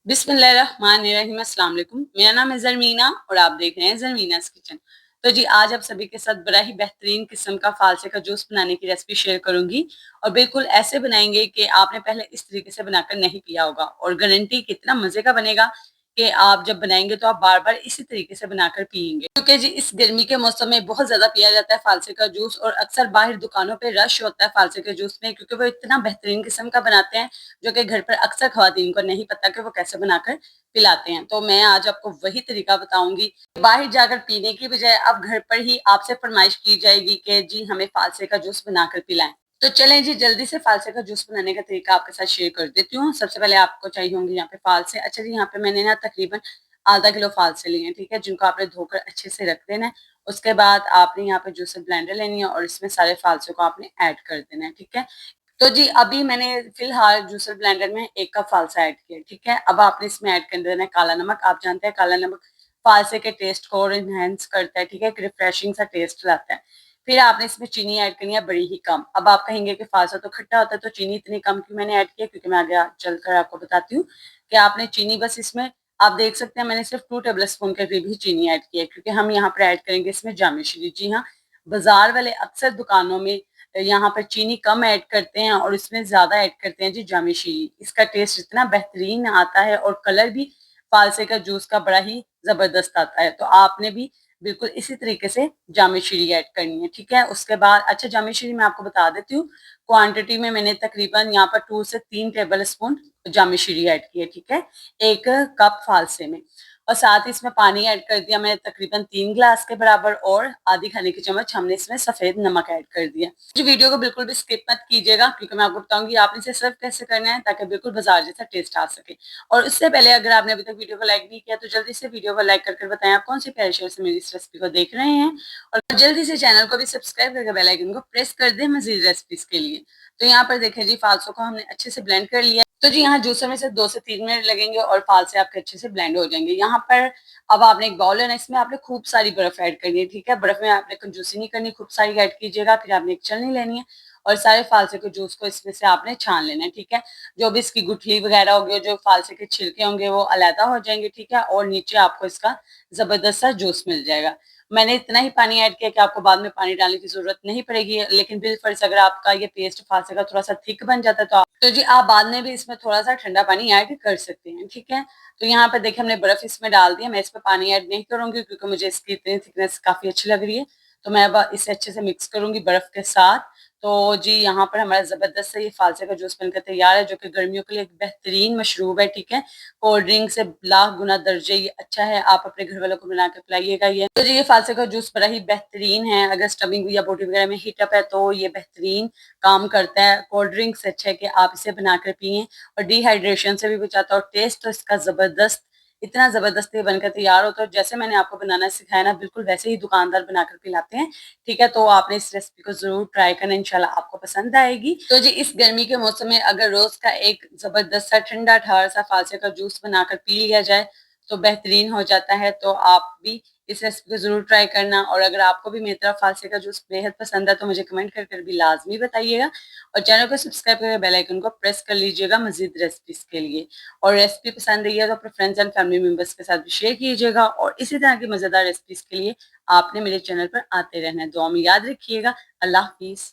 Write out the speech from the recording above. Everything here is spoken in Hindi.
बिस्मिल्लाहिर्रहमानिर्रहीम, अस्सलाम वालेकुम। मेरा नाम है ज़रमीना और आप देख रहे हैं ज़रमीना's किचन। तो जी आज आप सभी के साथ बड़ा ही बेहतरीन किस्म का फालसे का जूस बनाने की रेसिपी शेयर करूंगी और बिल्कुल ऐसे बनाएंगे कि आपने पहले इस तरीके से बनाकर नहीं पिया होगा और गारंटी कितना मजे का बनेगा कि आप जब बनाएंगे तो आप बार बार इसी तरीके से बनाकर पियेंगे। क्योंकि जी इस गर्मी के मौसम में बहुत ज्यादा पिया जाता है फालसे का जूस और अक्सर बाहर दुकानों पे रश होता है फालसे के जूस में, क्योंकि वो इतना बेहतरीन किस्म का बनाते हैं जो कि घर पर अक्सर खवातीन को नहीं पता कि वो कैसे बनाकर पिलाते हैं। तो मैं आज आपको वही तरीका बताऊंगी। बाहर जाकर पीने की बजाय अब घर पर ही आपसे फरमाइश की जाएगी कि जी हमें फालसे का जूस बनाकर पिलाएं। तो चलें जी जल्दी से फालसे का जूस बनाने का तरीका आपके साथ शेयर कर देती हूँ। सबसे पहले आपको चाहिए होंगे यहाँ पे फालसे। अच्छा जी, यहाँ पे मैंने ना तकरीबन आधा किलो फालसे लिए हैं, ठीक है, जिनको आपने धोकर अच्छे से रख देना है। उसके बाद आपने यहाँ पे जूसर ब्लेंडर लेनी है और इसमें सारे फालसे को आपने ऐड कर देना है, ठीक है। तो जी अभी मैंने फिलहाल जूसर ब्लेंडर में 1 कप फालसा ऐड किया, ठीक है। अब आपने इसमें ऐड कर देना है काला नमक। आप जानते हैं काला नमक फालसे के टेस्ट को और इनहेंस करता है, ठीक है, एक रिफ्रेशिंग सा टेस्ट लाता है। फिर आपने इसमें चीनी ऐड करनी है बड़ी ही कम। अब आप कहेंगे कि फालसा तो खट्टा होता है तो चीनी इतनी कम क्यों मैंने ऐड किया, क्योंकि मैं आगे चलकर आपको बताती हूँ कि आपने चीनी बस इसमें, आप देख सकते हैं मैंने सिर्फ 2 टेबल स्पून के करीब ही चीनी ऐड की है, क्योंकि हम यहाँ पर ऐड करेंगे इसमें जामी शीरी। जी हाँ, बाजार वाले अक्सर दुकानों में यहाँ पर चीनी कम ऐड करते हैं और इसमें ज्यादा ऐड करते हैं जी जामी शीरी। इसका टेस्ट इतना बेहतरीन आता है और कलर भी फालसे का जूस का बड़ा ही जबरदस्त आता है। तो आपने भी बिल्कुल इसी तरीके से जामी शीरी ऐड करनी है, ठीक है। उसके बाद अच्छा जामी शीरी मैं आपको बता देती हूँ, क्वांटिटी में मैंने तकरीबन यहाँ पर 2 से 3 टेबल स्पून जामी शीरी ऐड की है, ठीक है, 1 कप फालसे में। और साथ ही इसमें पानी ऐड कर दिया मैंने तकरीबन 3 गिलास के बराबर और आधी खाने की चम्मच हमने इसमें सफेद नमक ऐड कर दिया। जी वीडियो को बिल्कुल भी स्किप मत कीजिएगा, क्योंकि मैं आपको बताऊंगी आपने इसे सर्व कैसे करना है ताकि बिल्कुल बाजार जैसा टेस्ट आ सके। और उससे पहले अगर आपने अभी तक वीडियो को लाइक नहीं किया तो जल्दी से वीडियो को लाइक करके बताएं आप कौन सी प्यारे शेयर से मेरी इस रेसिपी को देख रहे हैं, और जल्दी से चैनल को भी सब्सक्राइब करके बेल आइकन को प्रेस कर दें मजीद रेसिपीज के लिए। तो यहाँ पर देखें जी फालसों को हमने अच्छे से ब्लेंड कर लिया। तो जी यहाँ जूसर में से 2 से 3 मिनट लगेंगे और फालसे आपके अच्छे से ब्लेंड हो जाएंगे। यहाँ पर अब आपने एक बाउल लेना है, इसमें आपने खूब सारी बर्फ ऐड करनी है, ठीक है। बर्फ में आपने कंजूसी नहीं करनी, खूब सारी ऐड कीजिएगा। फिर आपने एक छलनी लेनी है और सारे फालसे के जूस को इसमें से आपने छान लेना है, ठीक है। जो भी इसकी गुठली वगैरह होगी, जो फालसे के छिलके होंगे वो अलहदा हो जाएंगे, ठीक है, और नीचे आपको इसका जबरदस्त सा जूस मिल जाएगा। मैंने इतना ही पानी ऐड किया कि आपको बाद में पानी डालने की जरूरत नहीं पड़ेगी, लेकिन बिलफर्ज अगर आपका ये पेस्ट फालसे का थोड़ा सा थिक बन जाता है तो जी आप बाद में भी इसमें थोड़ा सा ठंडा पानी ऐड कर सकते हैं, ठीक है। तो यहाँ पर देखिए हमने बर्फ इसमें डाल दिया। मैं इस पर पानी ऐड नहीं करूंगी क्योंकि मुझे इसकी इतनी थिकनेस काफी अच्छी लग रही है। तो मैं अब इसे अच्छे से मिक्स करूंगी बर्फ के साथ। तो जी यहाँ पर हमारा जबरदस्त से ये फालसे का जूस बनकर तैयार है, जो कि गर्मियों के लिए एक बेहतरीन मशरूब है, ठीक है। कोल्ड ड्रिंक से लाख गुना दर्जे ये अच्छा है, आप अपने घर वालों को बना के पिलाइएगा ये। तो जी ये फालसे का जूस बड़ा ही बेहतरीन है। अगर स्टमिंग या बॉडी वगैरह में हीटअप है तो ये बेहतरीन काम करता है। कोल्ड ड्रिंक से अच्छा है कि आप इसे बनाकर पिए और डिहाइड्रेशन से भी बचाता है। और टेस्ट तो इसका जबरदस्त, इतना जबरदस्त ये बनकर तैयार होता है। जैसे मैंने आपको बनाना सिखाया ना बिल्कुल वैसे ही दुकानदार बनाकर पिलाते हैं, ठीक है। तो आपने इस रेसिपी को जरूर ट्राई करना, इंशाल्लाह आपको पसंद आएगी। तो जी इस गर्मी के मौसम में अगर रोज का एक जबरदस्त सा ठंडा ठार सा फालसे का जूस बनाकर पी लिया जाए तो बेहतरीन हो जाता है। तो आप भी इस रेसिपी को जरूर ट्राई करना। और अगर आपको भी मेरी तरह फालसे का जूस बेहद पसंद है तो मुझे कमेंट कर भी लाजमी बताइएगा और चैनल को सब्सक्राइब करके बेल आइकन को प्रेस कर लीजिएगा मजीद रेसिपीज के लिए। और रेसिपी पसंद आई है तो अपने फ्रेंड्स एंड फैमिली मेंबर्स के साथ भी शेयर कीजिएगा। और इसी तरह की मजेदार रेसिपीज के लिए आपने मेरे चैनल पर आते रहना है। दुआ में याद रखिएगा। अल्लाह हाफिज।